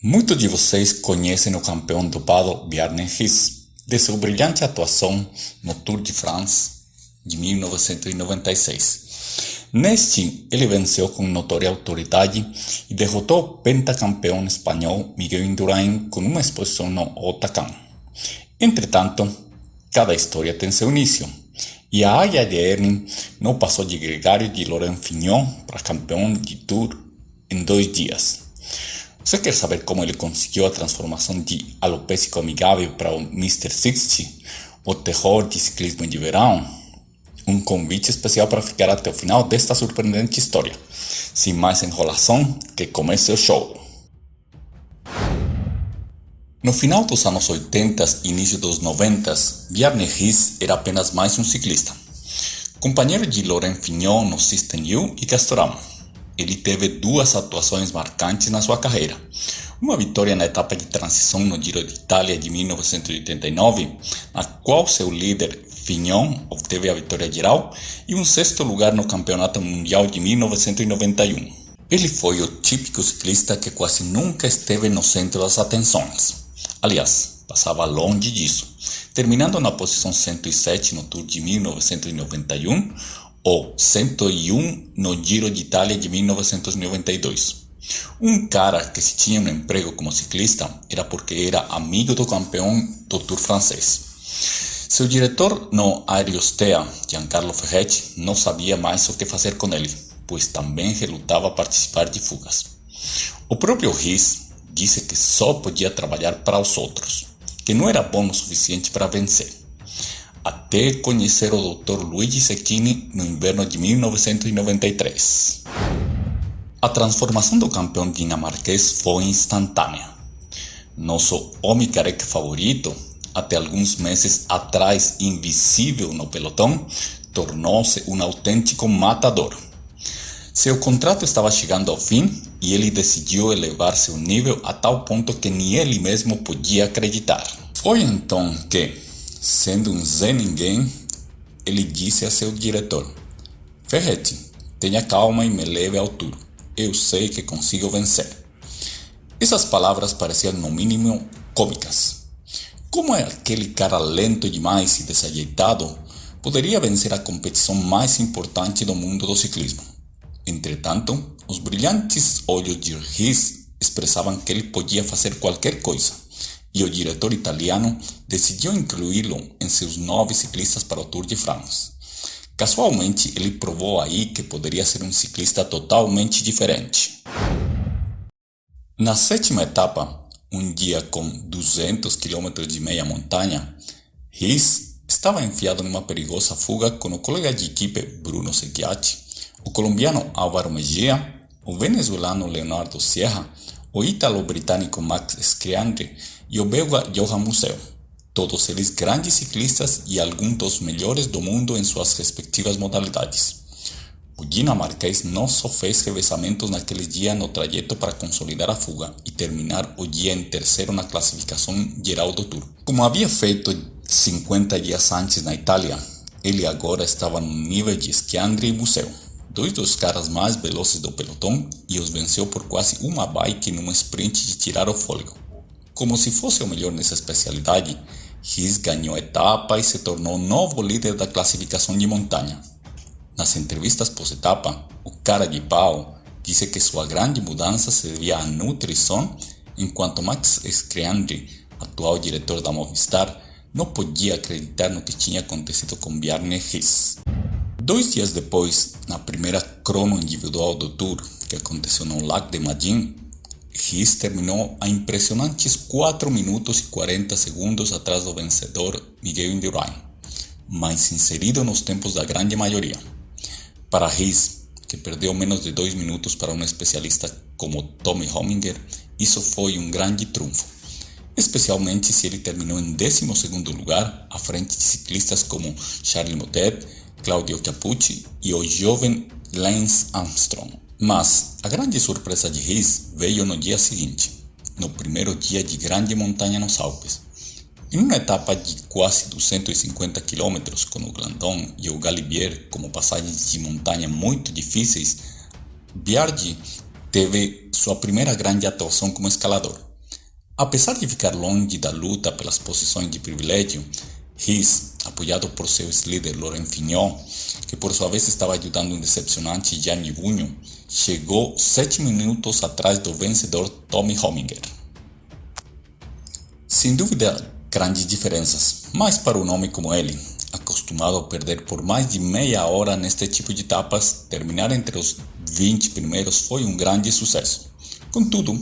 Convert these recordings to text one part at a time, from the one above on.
Muitos de vocês conhecem o campeão dopado Bjarne Riis, de sua brilhante atuação no Tour de France de 1996. Neste, ele venceu com notória autoridade e derrotou o pentacampeão espanhol Miguel Indurain com uma exposição no Otakam. Entretanto, cada história tem seu início, e a Aya de Herning não passou de gregário de Laurent Fignon para campeão de Tour em 2 dias. Você quer saber como ele conseguiu a transformação de alopécico amigável para o Mr. 60, o terror de ciclismo de verão? Um convite especial para ficar até o final desta surpreendente história. Sem mais enrolação, que comece o show! No final dos anos 80 e início dos 90, Bjarne Riis era apenas mais um ciclista. Companheiro de Laurent Fignon no System U e Castorama. Ele teve 2 atuações marcantes na sua carreira. Uma vitória na etapa de transição no Giro de Itália de 1989, na qual seu líder Fignon obteve a vitória geral, e um 6º lugar no Campeonato Mundial de 1991. Ele foi o típico ciclista que quase nunca esteve no centro das atenções. Aliás, passava longe disso, terminando na posição 107 no Tour de 1991, ou 101 no Giro de Itália de 1992. Um cara que se tinha um emprego como ciclista era porque era amigo do campeão do Tour francês. Seu diretor no Aerostea, Giancarlo Ferretti, não sabia mais o que fazer com ele, pois também relutava participar de fugas. O próprio Riis disse que só podia trabalhar para os outros, que não era bom o suficiente para vencer. Até conhecer o Dr. Luigi Cecchini no inverno de 1993. A transformação do campeão dinamarquês foi instantânea. Nosso homem careca favorito, até alguns meses atrás invisível no pelotão, tornou-se um autêntico matador. Seu contrato estava chegando ao fim e ele decidiu elevar seu nível a tal ponto que nem ele mesmo podia acreditar. Foi então que, sendo um Zé Ninguém, ele disse a seu diretor: Ferretti, tenha calma e me leve ao Tour. Eu sei que consigo vencer. Essas palavras pareciam no mínimo cômicas. Como aquele cara lento demais e desajeitado poderia vencer a competição mais importante do mundo do ciclismo? Entretanto, os brilhantes olhos de Riis expressavam que ele podia fazer qualquer coisa, e o diretor italiano decidiu incluí-lo em seus 9 ciclistas para o Tour de France. Casualmente, ele provou aí que poderia ser um ciclista totalmente diferente. Na 7ª etapa, um dia com 200 km de meia montanha, Riis estava enfiado numa perigosa fuga com o colega de equipe Bruno Seggiati, o colombiano Álvaro Mejía, o venezuelano Leonardo Sierra, o ítalo-britânico Max Scriandri e o belga Johan Museeuw, todos eles grandes ciclistas e alguns dos melhores do mundo em suas respectivas modalidades. O dinamarquês não só fez revezamentos naquele dia no trajeto para consolidar a fuga e terminar o dia em terceiro na classificação geral do Tour. Como havia feito 50 dias antes na Itália, ele agora estava no nível de Scriandri e Museeuw, 2 dos caras mais velozes do pelotão, e os venceu por quase uma bike num sprint de tirar o fôlego. Como se fosse o melhor nessa especialidade, Riis ganhou a etapa e se tornou novo líder da classificação de montanha. Nas entrevistas pós-etapa, o cara de pau disse que sua grande mudança se devia à nutrição, enquanto Max Scriandri, atual diretor da Movistar, não podia acreditar no que tinha acontecido com Bjarne Riis. 2 dias depois, na primeira crono individual do Tour, que aconteceu no Lac de Magin, Riis terminou a impressionantes 4 minutos e 40 segundos atrás do vencedor Miguel Indurain, mas inserido nos tempos da grande maioria. Para Riis, que perdeu menos de 2 minutos para um especialista como Tommy Hominger, isso foi um grande triunfo, especialmente se ele terminou em 12º lugar, à frente de ciclistas como Charles Motet, Claudio Capucci e o jovem Lance Armstrong. Mas a grande surpresa de Riis veio no dia seguinte, no primeiro dia de grande montanha nos Alpes. Em uma etapa de quase 250 km, com o Glandon e o Galibier como passagens de montanha muito difíceis, Bjarne teve sua primeira grande atuação como escalador. Apesar de ficar longe da luta pelas posições de privilégio, Riz, apoiado por seu líder Laurent Fignon, que por sua vez estava ajudando um decepcionante Gianni Bugno, chegou 7 minutos atrás do vencedor Tommy Hollinger. Sem dúvida, grandes diferenças, mas para um homem como ele, acostumado a perder por mais de meia hora neste tipo de etapas, terminar entre os 20 primeiros foi um grande sucesso. Contudo,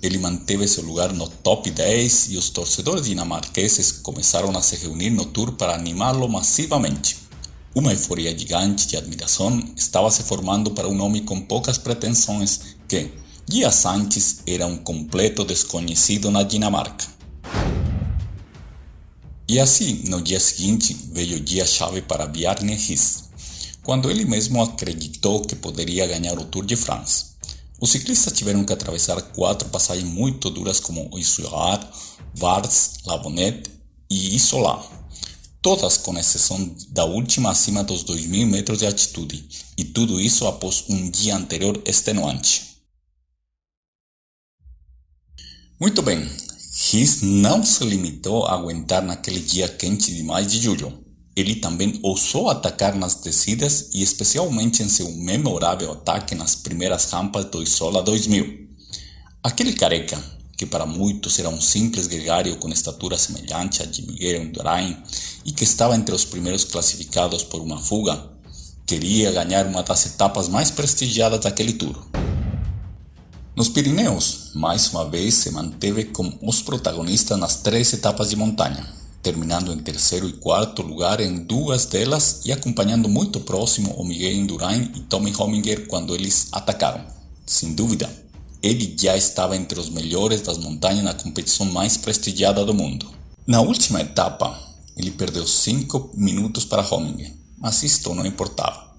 ele manteve seu lugar no top 10 e os torcedores dinamarqueses começaram a se reunir no Tour para animá-lo massivamente. Uma euforia gigante de admiração estava se formando para um homem com poucas pretensões que, dias antes, era um completo desconhecido na Dinamarca. E assim, no dia seguinte, veio o dia-chave para Bjarne Riis, quando ele mesmo acreditou que poderia ganhar o Tour de France. Os ciclistas tiveram que atravessar 4 passagens muito duras como Issoire, Vars, La Bonette e Isola, todas com exceção da última acima dos 2.000 metros de altitude, e tudo isso após um dia anterior extenuante. Muito bem, Riis não se limitou a aguentar naquele dia quente demais de julho. Ele também ousou atacar nas descidas e especialmente em seu memorável ataque nas primeiras rampas do Isola 2000. Aquele careca, que para muitos era um simples gregário com estatura semelhante a de Miguel Indurain e que estava entre os primeiros classificados por uma fuga, queria ganhar uma das etapas mais prestigiadas daquele Tour. Nos Pirineus, mais uma vez se manteve como os protagonistas nas 3 etapas de montanha, terminando em terceiro e quarto lugar em 2 delas e acompanhando muito próximo o Miguel Indurain e Tommy Hollinger quando eles atacaram. Sem dúvida, ele já estava entre os melhores das montanhas na competição mais prestigiada do mundo. Na última etapa, ele perdeu 5 minutos para Hollinger, mas isto não importava.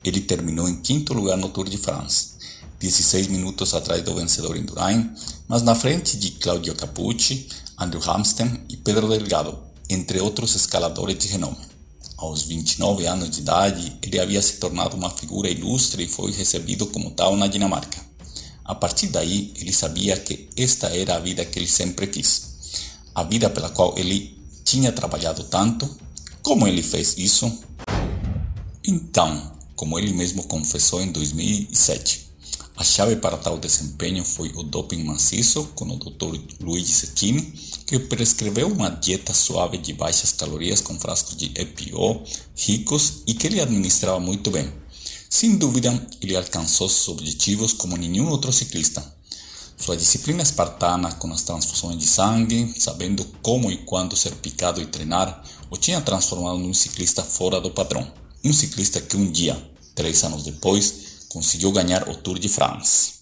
Ele terminou em 5º lugar no Tour de France, 16 minutos atrás do vencedor Indurain, mas na frente de Claudio Capucci, Andrew Hamsten e Pedro Delgado, entre outros escaladores de renome. Aos 29 anos de idade, ele havia se tornado uma figura ilustre e foi recebido como tal na Dinamarca. A partir daí, ele sabia que esta era a vida que ele sempre quis, a vida pela qual ele tinha trabalhado tanto. Como ele fez isso? Então, como ele mesmo confessou em 2007, a chave para tal desempenho foi o doping maciço com o Dr. Luigi Cecchini, que prescreveu uma dieta suave de baixas calorias com frascos de EPO ricos e que ele administrava muito bem. Sem dúvida, ele alcançou seus objetivos como nenhum outro ciclista. Sua disciplina espartana com as transfusões de sangue, sabendo como e quando ser picado e treinar, o tinha transformado num ciclista fora do padrão. Um ciclista que um dia, 3 anos depois, conseguiu ganhar o Tour de France.